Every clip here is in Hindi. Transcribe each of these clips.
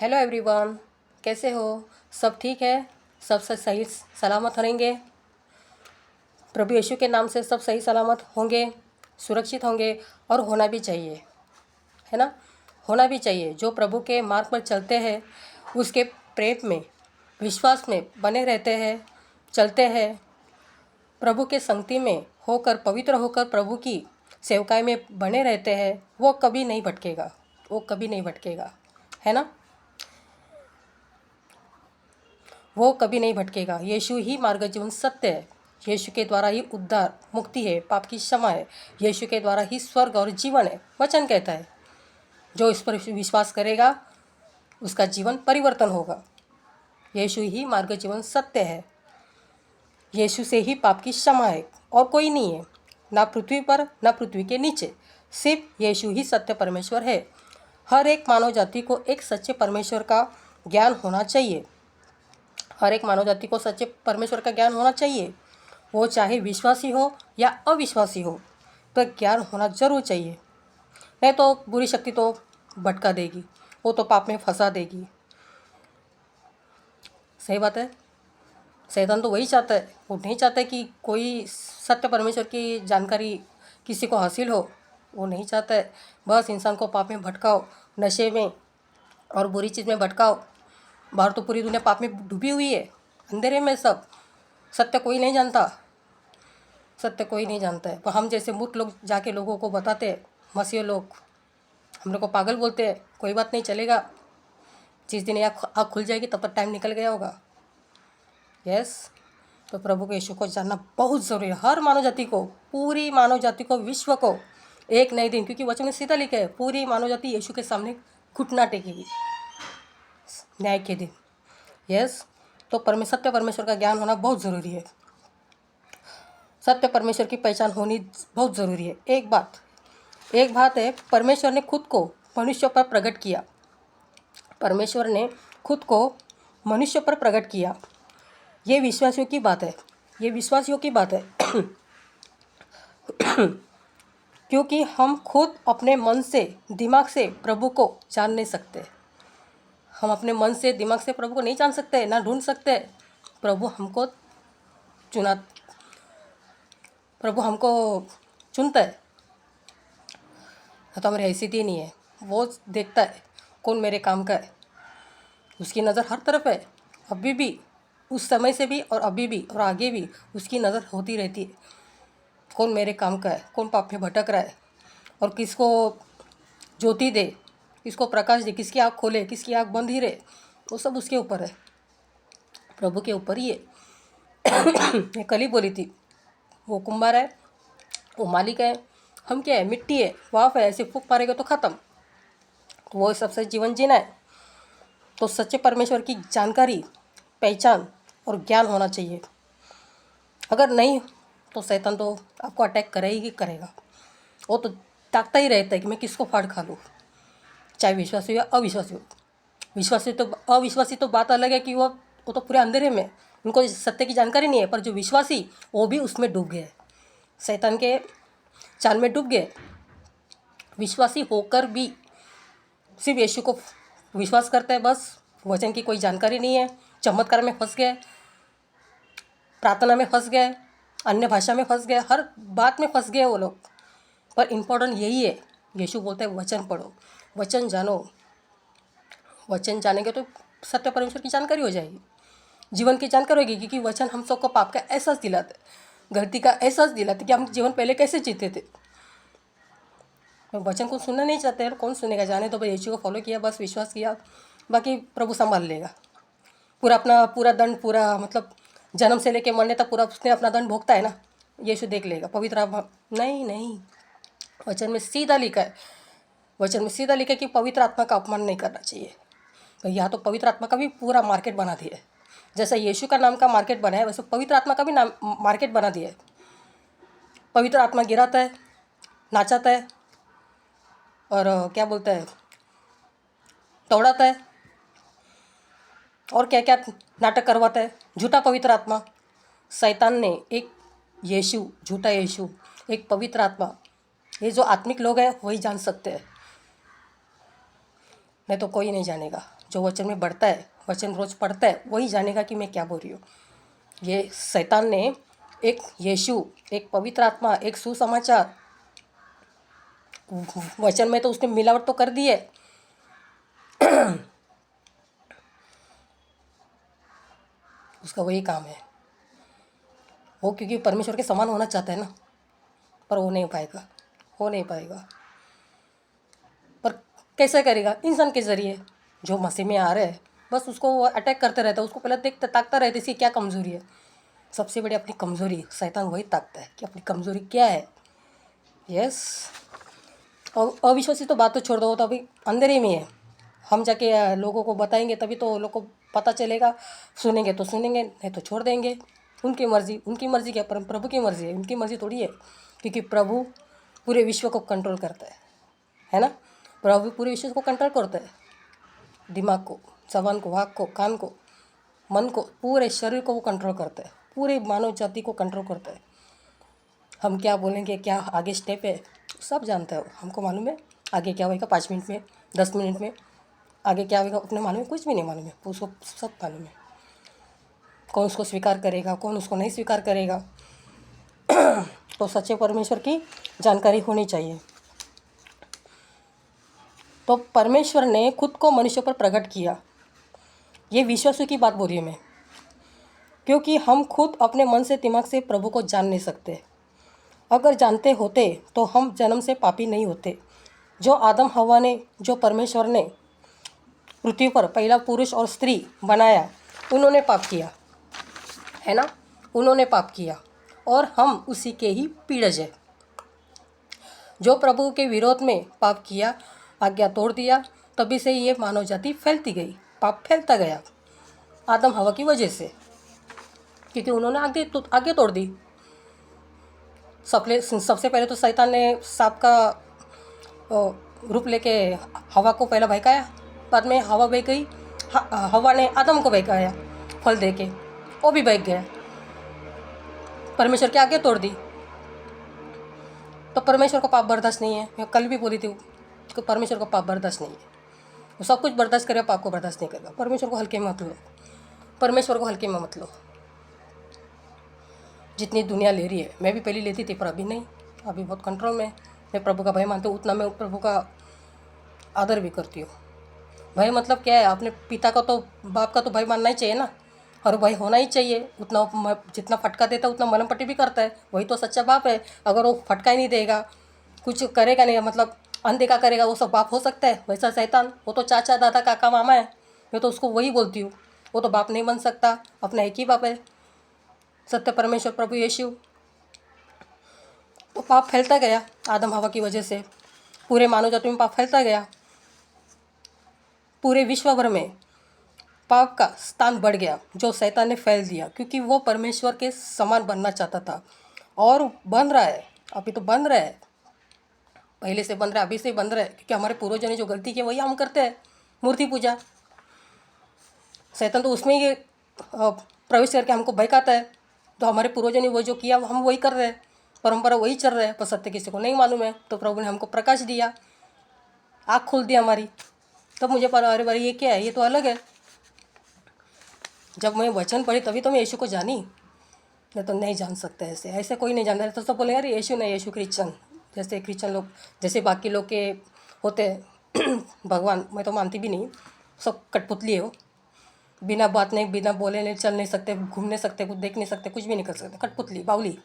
हेलो एवरीवन, कैसे हो? सब ठीक है? सब सही सलामत रहेंगे? प्रभु यीशु के नाम से सब सही सलामत होंगे, सुरक्षित होंगे और होना भी चाहिए, है ना? होना भी चाहिए। जो प्रभु के मार्ग पर चलते हैं, उसके प्रेम में, विश्वास में बने रहते हैं, चलते हैं, प्रभु के संगति में होकर, पवित्र होकर प्रभु की सेवकाई में बने रहते हैं, वो कभी नहीं भटकेगा, वो कभी नहीं भटकेगा, है ना? वो कभी नहीं भटकेगा। यीशु ही मार्ग, जीवन, सत्य है। यीशु के द्वारा ही उद्धार, मुक्ति है, पाप की क्षमा है। यीशु के द्वारा ही स्वर्ग और जीवन है। वचन कहता है, जो इस पर विश्वास करेगा उसका जीवन परिवर्तन होगा। यीशु ही मार्ग, जीवन, सत्य है। यीशु से ही पाप की क्षमा है और कोई नहीं है, ना पृथ्वी पर ना पृथ्वी के नीचे। सिर्फ यीशु ही सत्य परमेश्वर है। हर एक मानव जाति को एक सच्चे परमेश्वर का ज्ञान होना चाहिए। हर एक मानव जाति को सच्चे परमेश्वर का ज्ञान होना चाहिए। वो चाहे विश्वासी हो या अविश्वासी हो, तो ज्ञान होना जरूर चाहिए। नहीं तो बुरी शक्ति तो भटका देगी, वो तो पाप में फंसा देगी। सही बात है। शैतान तो वही चाहता है, वो नहीं चाहता कि कोई सत्य परमेश्वर की जानकारी किसी को हासिल हो। वो नहीं चाहता है। बस इंसान को पाप में भटकाओ, नशे में और बुरी चीज़ में भटकाओ। बाहर तो पूरी दुनिया पाप में डूबी हुई है, अंधेरे में सब। सत्य कोई नहीं जानता, सत्य कोई नहीं जानता है। पर हम जैसे मूर्ख लोग जाके लोगों को बताते हैं, मसीह लोग हम लोग को पागल बोलते हैं। कोई बात नहीं, चलेगा। जिस दिन आँख खुल जाएगी तब तक टाइम निकल गया होगा। यस। तो प्रभु के यीशु को जानना बहुत ज़रूरी है। हर मानव जाति को, पूरी मानव जाति को, विश्व को एक नए दिन, क्योंकि वचन में सीधा लिखा है, पूरी मानव जाति यीशु के सामने घुटना टेकेगी न्याय के दिन। यस। तो सत्य परमेश्वर का ज्ञान होना बहुत ज़रूरी है। सत्य परमेश्वर की पहचान होनी बहुत ज़रूरी है। एक बात है, परमेश्वर ने खुद को मनुष्य पर प्रकट किया। परमेश्वर ने खुद को मनुष्य पर प्रकट किया। ये विश्वासियों की बात है, ये विश्वासियों की बात है। क्योंकि हम खुद अपने मन से, दिमाग से प्रभु को जान नहीं सकते। हम अपने मन से, दिमाग से प्रभु को नहीं जान सकते, ना ढूंढ सकते। प्रभु हमको चुना, प्रभु हमको चुनता है। तो हमारी हैसियत ही नहीं है। वो देखता है कौन मेरे काम का है। उसकी नज़र हर तरफ है, अभी भी, उस समय से भी और अभी भी और आगे भी उसकी नज़र होती रहती है। कौन मेरे काम का है, कौन पाप में भटक रहा है, और किसको ज्योति दे, किसको प्रकाश दे, किसकी आँख खोले, किसकी आँख बंद ही रहे, वो सब उसके ऊपर है, प्रभु के ऊपर ही है। मैं कल ही बोली थी, वो कुम्हार है, वो मालिक है, हम क्या है, मिट्टी है, वाफ है, ऐसे फूंक मारेगा तो ख़त्म। तो वो सबसे जीवन जीना है तो सच्चे परमेश्वर की जानकारी, पहचान और ज्ञान होना चाहिए। अगर नहीं तो शैतान तो आपको अटैक करेगा ही करेगा। वो तो ताकता ही रहता है कि मैं किसको फाड़ खा लूँ, चाहे विश्वासी हो या अविश्वासी हो। अविश्वासी तो बात अलग है कि वो तो पूरे अंधेरे में, उनको सत्य की जानकारी नहीं है। पर जो विश्वासी, वो भी उसमें डूब गए, शैतान के चाल में डूब गए। विश्वासी होकर भी सिर्फ यीशु को विश्वास करते हैं, बस वचन की कोई जानकारी नहीं है, चमत्कार में फंस गए, प्रार्थना में फंस गए, अन्य भाषा में फंस गए, हर बात में फंस गए वो लोग। पर इम्पोर्टेंट यही है, यीशु बोलते हैं वचन पढ़ो, वचन जानो। वचन जानेंगे तो सत्य परमेश्वर की जानकारी हो जाएगी, जीवन की जानकारी होगी। क्योंकि वचन हम सबको पाप का एहसास दिलाते, गलती का एहसास दिलाते कि हम जीवन पहले कैसे जीते थे। वचन को सुनना नहीं चाहते हैं, कौन सुनेगा? जाने तो भाई, यीशु को फॉलो किया, बस विश्वास किया, बाकी प्रभु संभाल लेगा। पूरा दंड, पूरा मतलब जन्म से लेके मरने तक पूरा उसने अपना दंड भोगता है ना, यीशु देख लेगा। पवित्र आत्मा नहीं, वचन में सीधा लिखा है, वचन में सीधा लिखा है कि पवित्र आत्मा का अपमान नहीं करना चाहिए। तो यहाँ तो पवित्र आत्मा का भी पूरा मार्केट बना दिया है। जैसा यीशु का नाम का मार्केट बना है, वैसे पवित्र आत्मा का भी नाम मार्केट बना दिया है। पवित्र आत्मा गिराता है, नाचाता है, और क्या बोलता है, दौड़ाता है, और क्या क्या नाटक करवाता है। झूठा पवित्र आत्मा, शैतान ने एक यीशु, झूठा यीशु, एक पवित्र आत्मा, ये जो आत्मिक लोग हैं वही जान सकते हैं। नहीं तो कोई नहीं जानेगा। जो वचन में बढ़ता है, वचन रोज पढ़ता है, वही जानेगा कि मैं क्या बोल रही हूँ। ये शैतान ने एक यीशु, एक पवित्र आत्मा, एक सुसमाचार, वचन में तो उसने मिलावट तो कर दी है। उसका वही काम है। वो क्योंकि परमेश्वर के समान होना चाहता है ना, पर हो नहीं पाएगा, हो नहीं पाएगा। पर कैसे करेगा? इंसान के ज़रिए। जो मसीह में आ रहे हैं, बस उसको वो अटैक करते रहता है, उसको पहले देखते ताकता रहता है इसकी क्या कमज़ोरी है। सबसे बड़ी अपनी कमज़ोरी, शैतान वही ताकता है कि अपनी कमज़ोरी क्या है। यस। और अविश्वासी तो बात तो छोड़ दो, वो तो अभी अंधेरे में है। हम जाके लोगों को बताएंगे तभी तो लोगों को पता चलेगा। सुनेंगे तो सुनेंगे, नहीं तो छोड़ देंगे। उनकी मर्ज़ी क्या, प्रभु की मर्ज़ी है, उनकी मर्ज़ी थोड़ी है। क्योंकि प्रभु पूरे विश्व को कंट्रोल करता है ना। प्रभु पूरे विश्व को कंट्रोल करता है। दिमाग को, जबान को, आँख को, कान को, मन को, पूरे शरीर को वो कंट्रोल करता है। पूरे मानव जाति को कंट्रोल करता है। हम क्या बोलेंगे, क्या आगे स्टेप है, सब जानता है। हमको मालूम है आगे क्या होगा 5 मिनट में, 10 मिनट में, आगे क्या होगा अपने मालूम है, कुछ भी नहीं मालूम है उसको, सब मालूम है। कौन उसको स्वीकार करेगा, कौन उसको नहीं स्वीकार करेगा। तो सच्चे परमेश्वर की जानकारी होनी चाहिए। तो परमेश्वर ने खुद को मनुष्य पर प्रकट किया। ये विश्वासों की बात बोल रही हूँ मैं, क्योंकि हम खुद अपने मन से, दिमाग से प्रभु को जान नहीं सकते। अगर जानते होते तो हम जन्म से पापी नहीं होते। जो आदम हवा ने, जो परमेश्वर ने पृथ्वी पर पहला पुरुष और स्त्री बनाया, उन्होंने पाप किया, है ना। उन्होंने पाप किया और हम उसी के ही पीड़ज है। जो प्रभु के विरोध में पाप किया, आज्ञा तोड़ दिया, तभी से ये मानव जाति फैलती गई, पाप फैलता गया आदम हवा की वजह से, क्योंकि उन्होंने आगे तोड़ दी। सबसे पहले तो शैतान ने सांप का रूप लेके हवा को पहला बहकाया, बाद में हवा बह गई, हवा ने आदम को बहकाया फल दे के, वो भी बह गया, परमेश्वर के आगे तोड़ दी। तो परमेश्वर को पाप बर्दाश्त नहीं है। मैं कल भी बोली थी कि परमेश्वर को पाप बर्दाश्त नहीं है। वो सब कुछ बर्दाश्त करेगा, पाप को बर्दाश्त नहीं करेगा। परमेश्वर को हल्के में मत लो, परमेश्वर को हल्के में मत लो। जितनी दुनिया ले रही है, मैं भी पहले लेती थी पर अभी नहीं, अभी बहुत कंट्रोल में। मैं प्रभु का भय मानती हूँ, उतना मैं प्रभु का आदर भी करती हूँ। भय मतलब क्या है? अपने पिता का तो, बाप का तो भय मानना ही चाहिए ना, और भय होना ही चाहिए। उतना जितना फटका देता है उतना मलम पट्टी भी करता है, वही तो सच्चा बाप है। अगर वो फटका ही नहीं देगा, कुछ करेगा नहीं, मतलब अनदेखा करेगा, वो सब बाप हो सकता है? वैसा शैतान, वो तो चाचा, दादा, काका, मामा है। मैं तो उसको वही बोलती हूँ, वो तो बाप नहीं बन सकता, अपना एक ही बाप है, सत्य परमेश्वर प्रभु यीशु। तो पाप फैलता गया आदम हवा की वजह से, पूरे मानव जाति में पाप फैलता गया। पूरे विश्व भर में पाप का स्थान बढ़ गया, जो शैतान ने फैल दिया, क्योंकि वो परमेश्वर के समान बनना चाहता था। और बन रहा है, अभी तो बन रहा है, पहले से बन रहा है, अभी से बन रहा है, क्योंकि हमारे पूर्वजों ने जो गलती की वही हम करते हैं, मूर्ति पूजा। शैतान तो उसमें ही प्रवेश करके हमको बहकाता है। तो हमारे पूर्वजों ने वो जो किया हम वही कर रहे हैं, परंपरा वही चल रहा है, पर सत्य किसी को नहीं मालूम है। तो प्रभु ने हमको प्रकाश दिया, आँख खोल दी हमारी, तब मुझे पता, अरे भाई ये क्या है, ये तो अलग है। जब मैं वचन पढ़ी तभी तो मैं यीशु को जानी, नहीं तो नहीं जान सकते। ऐसे कोई नहीं जानता। तो सब बोले अरे यीशु नहीं, यीशु क्रिश्चन, जैसे क्रिश्चन लोग, जैसे बाकी लोग के होते हैं भगवान, मैं तो मानती भी नहीं, सब कठपुतली है वो। बिना बात नहीं, बिना बोले नहीं, चल नहीं सकते, घूम नहीं सकते, कुछ देख नहीं सकते, कुछ भी नहीं कर सकते, कठपुतली, बावली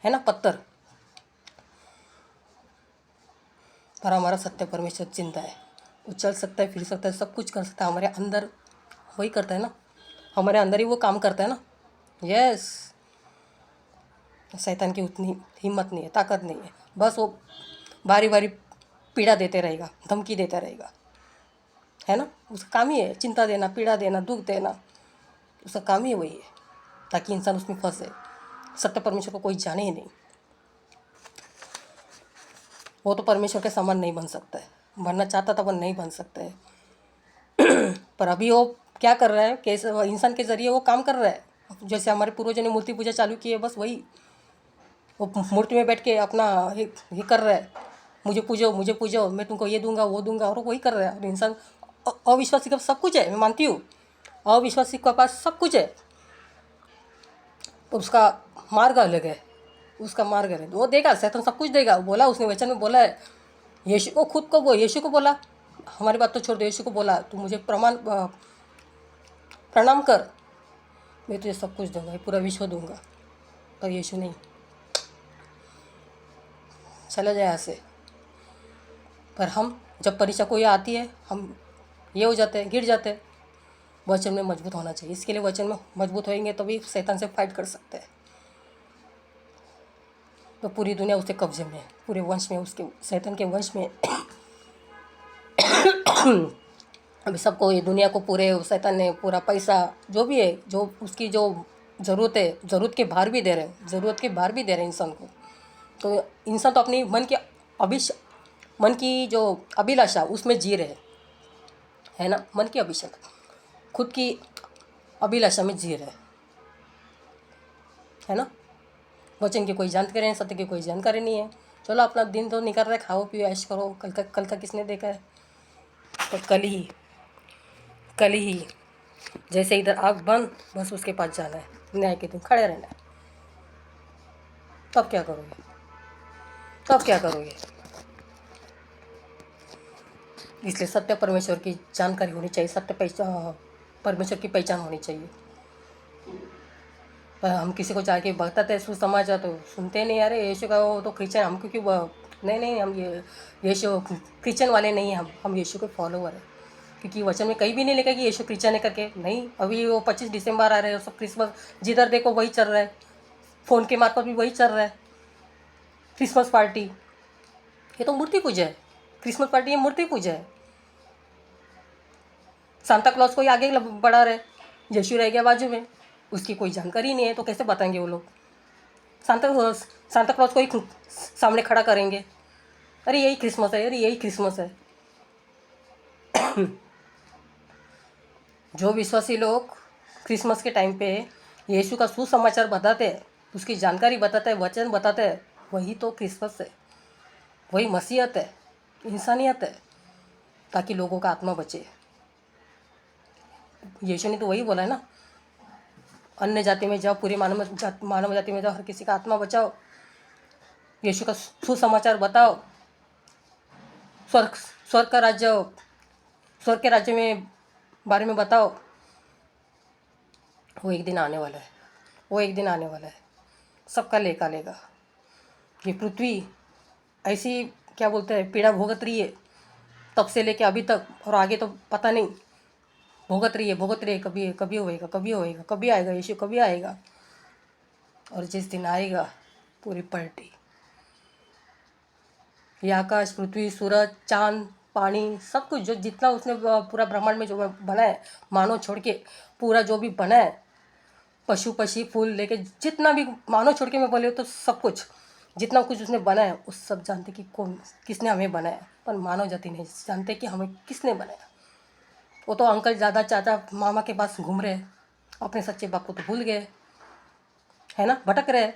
है ना, पत्थर। पर हमारा सत्य परमेश्वर चिंता है, वो चल सकता है, फिर सकता है, सब कुछ कर सकता है। हमारे अंदर वही करता है ना, हमारे अंदर ही वो काम करता है ना। यस। शैतान की उतनी हिम्मत नहीं है, ताकत नहीं है। बस वो बारी बारी पीड़ा देते रहेगा, धमकी देता रहेगा, है ना। उसका काम ही है चिंता देना, पीड़ा देना, दुख देना, उसका काम ही वही है, ताकि इंसान उसमें फंसे। सत्य परमेश्वर को कोई जाने ही नहीं। वो तो परमेश्वर के समान नहीं बन सकता है, बनना चाहता था पर नहीं बन सकता है। पर अभी वो क्या कर रहा है, कैसे इंसान के ज़रिए वो काम कर रहा है। जैसे हमारे पूर्वजों ने मूर्ति पूजा चालू की है, बस वही, वो मूर्ति में बैठ के अपना ये कर रहा है, मुझे पूजो, मैं तुमको ये दूंगा वो दूंगा, और वही कर रहा है। और इंसान अविश्वासी का सब कुछ है, मैं मानती हूँ, अविश्वासी के पास सब कुछ है, तो उसका मार्ग अलग है, उसका मार्ग अलग है। वो देगा, शैतान सब कुछ देगा। बोला उसने वचन में बोला है, यीशु को खुद को, वो यीशु को बोला, हमारी बात तो छोड़ दो, यीशु को बोला तू मुझे प्रणाम कर, मैं तुझे सब कुछ दूंगा, ये पूरा विश्व दूंगा। पर यीशु नहीं, चला जाए यहाँ से। पर हम जब परीक्षा कोई आती है, हम ये हो जाते हैं, गिर जाते हैं। वचन में मजबूत होना चाहिए, इसके लिए वचन में मजबूत होएंगे तभी शैतान से फाइट कर सकते हैं। तो पूरी दुनिया उसके कब्जे में है, पूरे वंश में, उसके शैतान के वंश में। अभी सबको, ये दुनिया को पूरे शैतान ने पूरा पैसा जो भी है, जो उसकी जो ज़रूरत है, ज़रूरत के बाहर भी दे रहे हैं, ज़रूरत के बाहर भी दे रहे हैं इंसान को। तो इंसान तो अपनी मन की जो अभिलाषा उसमें जी रहे है ना, मन की अभिलाषा, खुद की अभिलाषा में जी रहे है ना। वचन की कोई जानकारी नहीं, सत्य की कोई जानकारी नहीं है। चलो अपना दिन तो निकल रहा है, खाओ पियो ऐश करो, कल का किसने देखा है। तो कल ही जैसे इधर आग बंद, बस उसके पास जाना है, न्याय के दिन खड़े रहना है। तब क्या करोगे, तब क्या करोगे। इसलिए सत्य परमेश्वर की जानकारी होनी चाहिए, परमेश्वर की पहचान होनी चाहिए। पर हम किसी को जाके बताते हैं सुसमाचार, तो सुनते नहीं। अरे यीशु का वो तो क्रिश्चियन, हमको क्यों नहीं, हम ये यीशु क्रिश्चियन वाले नहीं हैं, हम यीशु के फॉलोवर हैं। क्योंकि वचन में कहीं भी नहीं लिखा कि यीशु क्रिश्चियन है करके, नहीं। अभी वो 25 दिसंबर आ रहे हैं, सब क्रिसमस, जिधर देखो वही चल रहा है, फ़ोन के मार्फत भी वही चल रहा है, क्रिसमस पार्टी। ये तो मूर्ति पूजा है, क्रिसमस पार्टी ये मूर्ति पूजा है। सांता क्लॉज को ही आगे बढ़ा रहे, यीशु रह गया बाजू में, उसकी कोई जानकारी नहीं है, तो कैसे बताएंगे वो लोग। सांता क्लॉज को ही सामने खड़ा करेंगे, अरे यही क्रिसमस है, अरे यही क्रिसमस है। जो विश्वासी लोग क्रिसमस के टाइम पे यीशु का सुसमाचार बताते हैं, उसकी जानकारी बताते हैं, वचन बताते हैं, वही तो क्रिसमस है, वही मसीहत है, इंसानियत है, ताकि लोगों का आत्मा बचे। यीशु ने तो वही बोला है ना, अन्य जाति में जाओ, पूरी मानव जाति में जाओ, हर किसी का आत्मा बचाओ, यीशु का सुसमाचार बताओ, स्वर्ग का राज्य, स्वर्ग के राज्य में बारे में बताओ। वो एक दिन आने वाला है, वो एक दिन आने वाला है, सबका लेखा लेगा। ये पृथ्वी ऐसी, क्या बोलते हैं, पीड़ा भुगत रही है तब से लेके अभी तक, और आगे तो पता नहीं, भुगत रही है। कभी होएगा, कभी आएगा यीशु, कभी आएगा। और जिस दिन आएगा पूरी पलटी, ये आकाश, पृथ्वी, सूरज, चांद, पानी, सब कुछ जो जितना उसने पूरा ब्रह्मांड में जो बना है, मानव छोड़ के पूरा जो भी बना है, पशु पक्षी फूल लेके जितना भी, मानव छोड़ के मैं बोले तो सब कुछ, जितना कुछ उसने बनाया, उस सब जानते कि कौन, किसने हमें बनाया। पर मानव जाति नहीं जानते कि हमें किसने बनाया। वो तो अंकल, दादा, चाचा, मामा के पास घूम रहे, अपने सच्चे बाप को तो भूल गए, है ना, भटक रहे।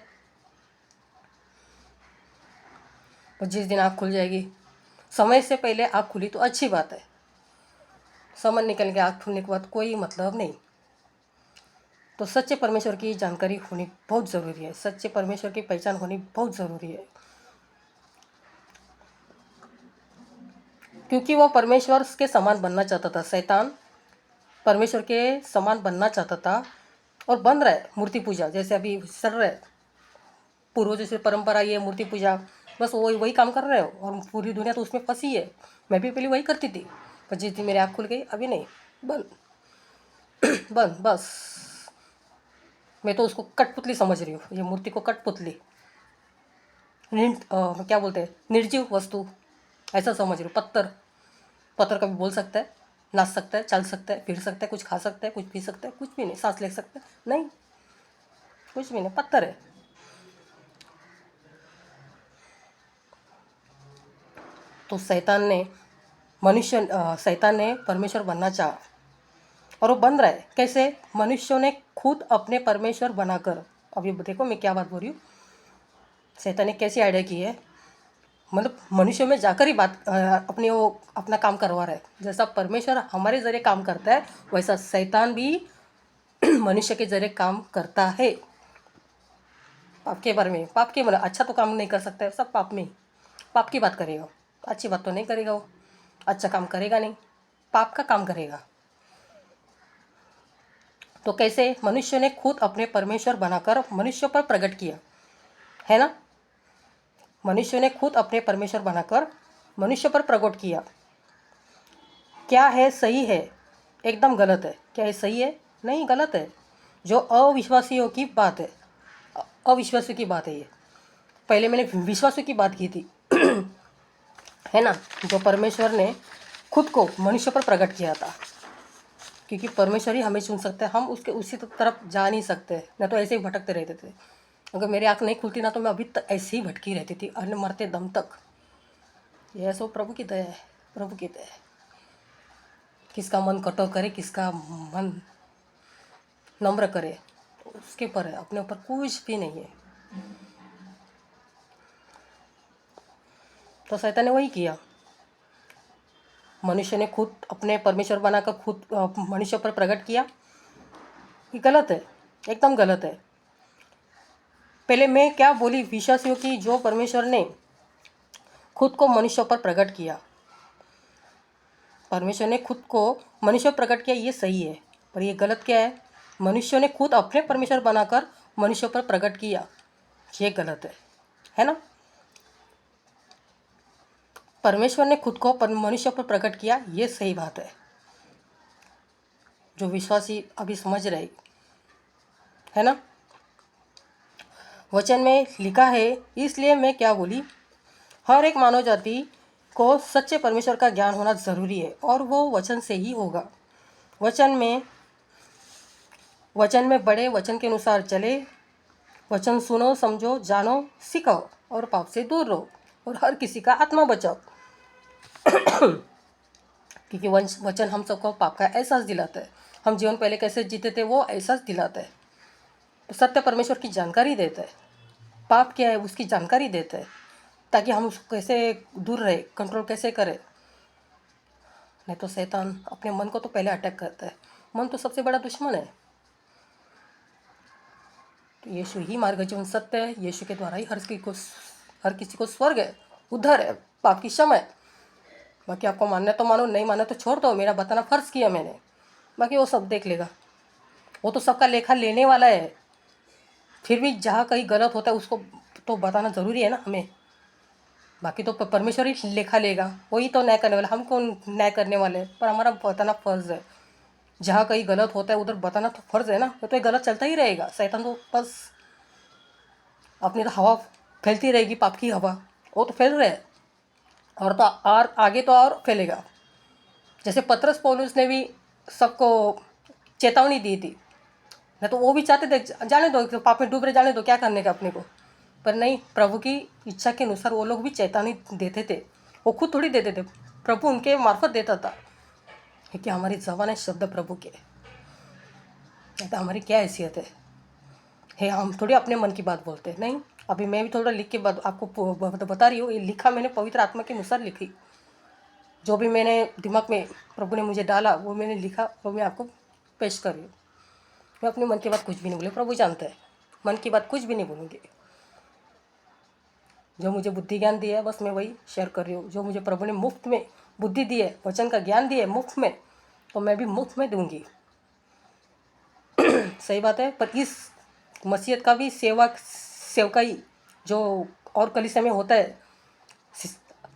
और जिस दिन आँख खुल जाएगी, समय से पहले आँख खुली तो अच्छी बात है, समय निकल के आँख खुलने के बाद कोई मतलब नहीं। तो सच्चे परमेश्वर की जानकारी होनी बहुत ज़रूरी है, सच्चे परमेश्वर की पहचान होनी बहुत ज़रूरी है। क्योंकि वो परमेश्वर के समान बनना चाहता था, शैतान परमेश्वर के समान बनना चाहता था, और बन रहा है मूर्ति पूजा, जैसे अभी चल रहा है, पूर्वजों से परंपरा ये मूर्ति पूजा, बस वही काम कर रहे हो, और पूरी दुनिया तो उसमें फंसी है। मैं भी पहले वही करती थी, पर जिस दिन मेरी आँख खुल गई, अभी नहीं, बंद बंद बस। मैं तो उसको कठपुतली समझ रही हूँ, ये मूर्ति को कठपुतली, क्या बोलते हैं, निर्जीव वस्तु ऐसा समझ रही हूँ। पत्थर कभी बोल सकता है, नाच सकता है, चल सकता है, फिर सकता है, कुछ खा सकता है, कुछ पी सकता है, कुछ भी नहीं, सांस ले सकता है नहीं, कुछ भी नहीं, पत्थर है। तो शैतान ने परमेश्वर बनना चाहा, और वो बन रहा है। कैसे? मनुष्यों ने खुद अपने परमेश्वर बनाकर। अभी देखो मैं क्या बात बोल रही हूँ, शैतान ने कैसी आइडिया की है, मतलब मनुष्य में जाकर ही अपनी वो अपना काम करवा रहा है। जैसा परमेश्वर हमारे ज़रिए काम करता है, वैसा शैतान भी मनुष्य के ज़रिए काम करता है। पाप के बारे में, पाप के मतलब अच्छा तो काम नहीं कर सकता है, सब पाप में ही पाप की बात करेगा। अच्छी बात तो नहीं करेगा, वो अच्छा काम करेगा नहीं, पाप का काम करेगा। तो कैसे मनुष्य ने खुद अपने परमेश्वर बनाकर मनुष्य पर प्रकट किया, है ना। मनुष्य ने खुद अपने परमेश्वर बनाकर मनुष्य पर प्रकट किया। क्या है सही है, एकदम गलत है। क्या है सही है, नहीं गलत है। जो अविश्वासियों की बात है, अविश्वासियों की बात है ये। पहले मैंने विश्वासियों की बात की थी है ना। जो परमेश्वर ने खुद को मनुष्य पर प्रकट किया था, क्योंकि परमेश्वर ही हमें चुन सकते हैं, हम उसके उसी तरफ जा नहीं सकते, न तो ऐसे ही भटकते रहते थे। अगर मेरी आँख नहीं खुलती ना तो मैं अभी तक ऐसे ही भटकी रहती थी, अन्य मरते दम तक। यह सब प्रभु की दया है, प्रभु की दया है। किसका मन कठोर करे, किसका मन नम्र करे, उसके पर है, अपने ऊपर कुछ भी नहीं है। तो शैतान ने वही किया। मनुष्य ने खुद अपने परमेश्वर बनाकर खुद मनुष्य पर प्रकट किया। ये गलत है, एकदम गलत है। पहले मैं क्या बोली, विश्वासियों की जो परमेश्वर ने खुद को मनुष्य पर प्रकट किया, परमेश्वर ने खुद को मनुष्य पर प्रकट किया, ये सही है। पर ये गलत क्या है, मनुष्य ने खुद अपने परमेश्वर बनाकर मनुष्य पर प्रकट किया, ये गलत है ना। परमेश्वर ने खुद को मनुष्य पर प्रकट किया, ये सही बात है। जो विश्वासी अभी समझ रहे, है ना। वचन में लिखा है, इसलिए मैं क्या बोली, हर एक मानव जाति को सच्चे परमेश्वर का ज्ञान होना ज़रूरी है, और वो वचन से ही होगा। वचन में बड़े, वचन के अनुसार चले, वचन सुनो, समझो, जानो, सीखो, और पाप से दूर रहो, और हर किसी का आत्मा बचाओ। क्योंकि वचन हम सबको पाप का एहसास दिलाता है, हम जीवन पहले कैसे जीते थे वो एहसास दिलाता है। तो सत्य परमेश्वर की जानकारी देता है, पाप क्या है उसकी जानकारी देता है, ताकि हम उसको कैसे दूर रहे, कंट्रोल कैसे करें। नहीं तो शैतान अपने मन को तो पहले अटैक करता है, मन तो सबसे बड़ा दुश्मन है। तो यीशु ही मार्ग, जीवन, सत्य है। यीशु के द्वारा ही हर किसी को स्वर्ग है, उद्धार है, पाप की क्षमा है। बाकी आपको मानना तो मानो, नहीं मानना तो छोड़ दो, मेरा बताना फ़र्ज़ किया मैंने, बाकी वो सब देख लेगा। वो तो सबका लेखा लेने वाला है। फिर भी जहाँ कहीं गलत होता है उसको तो बताना ज़रूरी है ना हमें। बाकी तो परमेश्वर ही लेखा लेगा, वही तो न्याय करने वाला, हम कौन न्याय करने वाले हैं। पर हमारा बताना फ़र्ज़ है, जहाँ कहीं गलत होता है उधर बताना तो फ़र्ज़ है ना। तो ये गलत चलता ही रहेगा, शैतान तो बस अपनी तो हवा फैलती रहेगी, पाप की हवा, वो तो फैल रहा है, और आगे तो और फैलेगा। जैसे पतरस पौलुस ने भी सबको चेतावनी दी थी, नहीं तो वो भी चाहते थे जाने दो, तो पाप में डूब रहे, जाने दो, क्या करने का अपने को। पर नहीं, प्रभु की इच्छा के अनुसार वो लोग भी चेतावनी देते थे, वो खुद थोड़ी देते थे, प्रभु उनके मार्फत देता था। क्योंकि हमारी ज़बान है शब्द प्रभु के, नहीं तो हमारी क्या हैसियत है हम थोड़ी अपने मन की बात बोलते हैं। नहीं, अभी मैं भी थोड़ा लिख के आपको बता रही हूँ, ये लिखा मैंने पवित्र आत्मा के अनुसार लिखी। जो भी मैंने दिमाग में प्रभु ने मुझे डाला वो मैंने लिखा, वो मैं आपको पेश कर रही हूँ। मैं अपने मन की बात कुछ भी नहीं बोली, प्रभु जानता है, मन की बात कुछ भी नहीं बोलूँगी। जो मुझे बुद्धि ज्ञान दिया है बस मैं वही शेयर कर रही हूँ। जो मुझे प्रभु ने मुफ्त में बुद्धि दी है, वचन का ज्ञान दिया है मुफ्त में, तो मैं भी मुफ्त में दूंगी। सही बात है। पर इस मसीहत का भी सेवकाई जो और कलीसिया में होता है,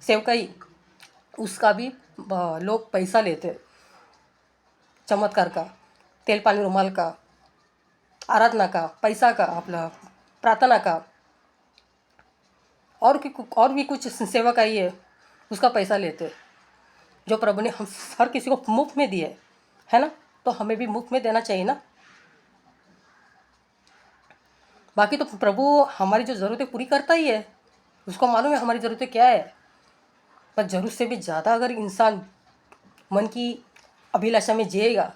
सेवकाई, उसका भी लोग पैसा लेते हैं। चमत्कार का, तेल पानी रुमाल का, आराधना का, पैसा का, अपना प्रार्थना का, और भी कुछ सेवक आई है, उसका पैसा लेते। जो प्रभु ने हम हर किसी को मुफ्त में दिए है ना, तो हमें भी मुफ्त में देना चाहिए ना। बाकी तो प्रभु हमारी जो ज़रूरतें पूरी करता ही है, उसको मालूम है हमारी ज़रूरतें क्या है। पर ज़रूरत से भी ज़्यादा अगर इंसान मन की अभिलाषा में जिएगा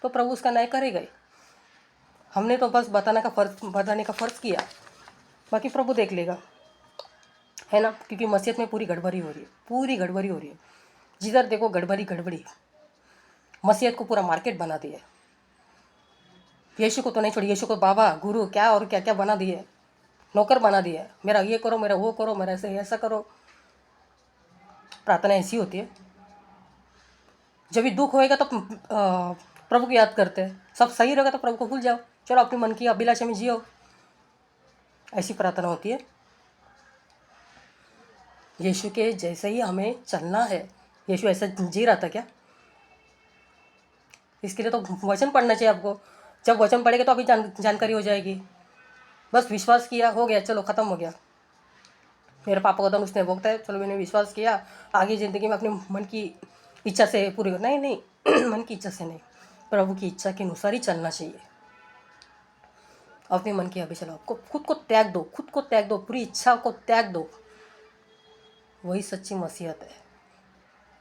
तो प्रभु उसका न्याय करेगा ही। हमने तो बस बताने का फ़र्ज़ किया, बाकी प्रभु देख लेगा। है ना, क्योंकि मसीहत में पूरी गड़बड़ी हो रही है, पूरी गड़बड़ी हो रही है, जिधर देखो गड़बड़ी गड़बड़ी। मसीहत को पूरा मार्केट बना दिया है। यीशु को तो नहीं छोड़ी, यीशु को बाबा गुरु क्या और क्या क्या बना दिए, नौकर बना दिया, मेरा ये करो, मेरा वो करो, मेरा ऐसे ऐसा करो। प्रार्थना ऐसी होती है, जब भी दुख होएगा तो प्रभु को याद करते हैं, सब सही रहेगा तो प्रभु को भूल जाओ, चलो अपनी मन की अभिलाषा में जियो। ऐसी प्रार्थना होती है। यीशु के जैसे ही हमें चलना है। यीशु ऐसा जी रहा था क्या? इसके लिए तो वचन पढ़ना चाहिए आपको। जब वचन पढ़ेगा तो अभी जानकारी हो जाएगी। बस विश्वास किया, हो गया, चलो ख़त्म हो गया। मेरे पापा का तो उसने भोगता है, चलो मैंने विश्वास किया, आगे ज़िंदगी में अपने मन की इच्छा से पूरी हो। नहीं नहीं मन की इच्छा से नहीं, प्रभु की इच्छा के अनुसार ही चलना चाहिए। अपने मन की अभी चलो, खुद को त्याग दो, खुद को त्याग दो, पूरी इच्छा को त्याग दो। वही सच्ची मसीहत है।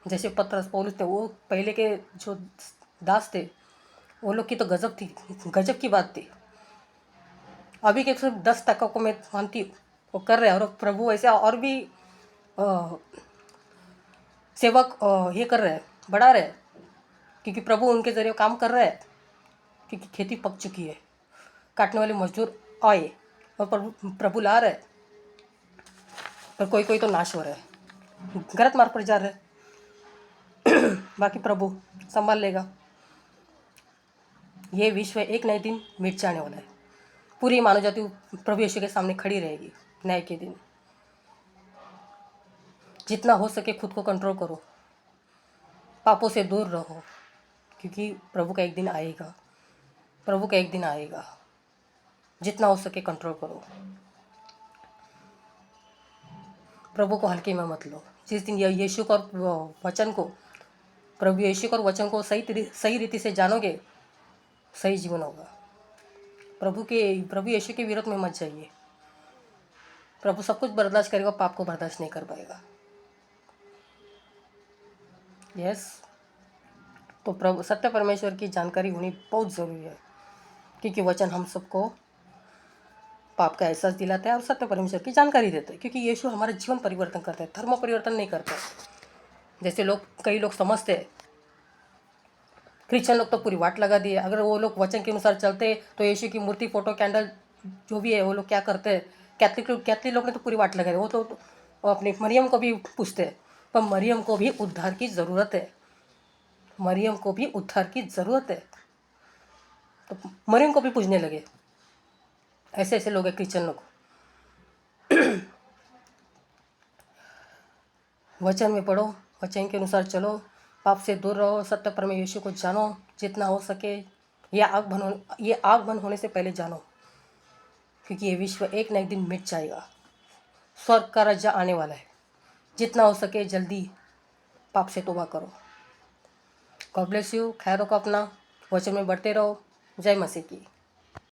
जैसे पतरस पौलुस थे, वो पहले के जो दास थे, वो लोग की तो गजब थी, गजब की बात थी। अभी के सिर्फ 10% को मैं मानती हूँ वो कर रहे हैं, और प्रभु ऐसे और भी सेवक ये कर रहे हैं, बढ़ा रहे हैं, क्योंकि प्रभु उनके ज़रिए काम कर रहे हैं। क्योंकि खेती पक चुकी है, काटने वाले मजदूर आए और प्रभु ला रहे हैं, पर कोई कोई तो नाश हो रहा है, गलत मार्ग पर जा रहे हैं। बाकी प्रभु संभाल लेगा। ये विश्व एक नए दिन मिट जाने वाला है। पूरी मानव जाति प्रभु यीशु के सामने खड़ी रहेगी न्याय के दिन। जितना हो सके खुद को कंट्रोल करो, पापों से दूर रहो, क्योंकि प्रभु का एक दिन आएगा, प्रभु का एक दिन आएगा। जितना हो सके कंट्रोल करो, प्रभु को हल्के में मत लो। जिस दिन यीशु को और वचन को, प्रभु यीशु को और वचन को सही रीति से जानोगे, सही जीवन होगा। प्रभु यीशु के विरोध में मत जाइए। प्रभु सब कुछ बर्दाश्त करेगा, पाप को बर्दाश्त नहीं कर पाएगा। यस, तो प्रभु सत्य परमेश्वर की जानकारी होनी बहुत ज़रूरी है, क्योंकि वचन हम सबको पाप का एहसास दिलाता है और सत्य परमेश्वर की जानकारी देता है। क्योंकि यीशु हमारा जीवन परिवर्तन करता है, धर्म परिवर्तन नहीं करता है। जैसे कई लोग समझते हैं, क्रिश्चियन लोग तो पूरी वाट लगा दिए। अगर वो लोग वचन के अनुसार चलते तो यीशु की मूर्ति, फोटो, कैंडल जो भी है वो लोग क्या करते हैं, कैथलिक लोग ने तो पूरी वाट लगा दी। वो तो अपनी मरियम को भी पूछते हैं, पर मरियम को भी उद्धार की ज़रूरत है, मरियम को भी उद्धार की ज़रूरत है। तो मरियम को भी पूजने लगे। ऐसे ऐसे लोग हैं क्रिश्चियन लोग। वचन में पढ़ो, वचन के अनुसार चलो, पाप से दूर रहो, सत्य परमेश्वर यीशु को जानो जितना हो सके। ये आग बंद होने से पहले जानो, क्योंकि ये विश्व एक न एक दिन मिट जाएगा। स्वर्ग का राजा आने वाला है। जितना हो सके जल्दी पाप से तौबा करो। God bless you. ख्याल रखो अपना, वचन में बढ़ते रहो। जय मसीह की।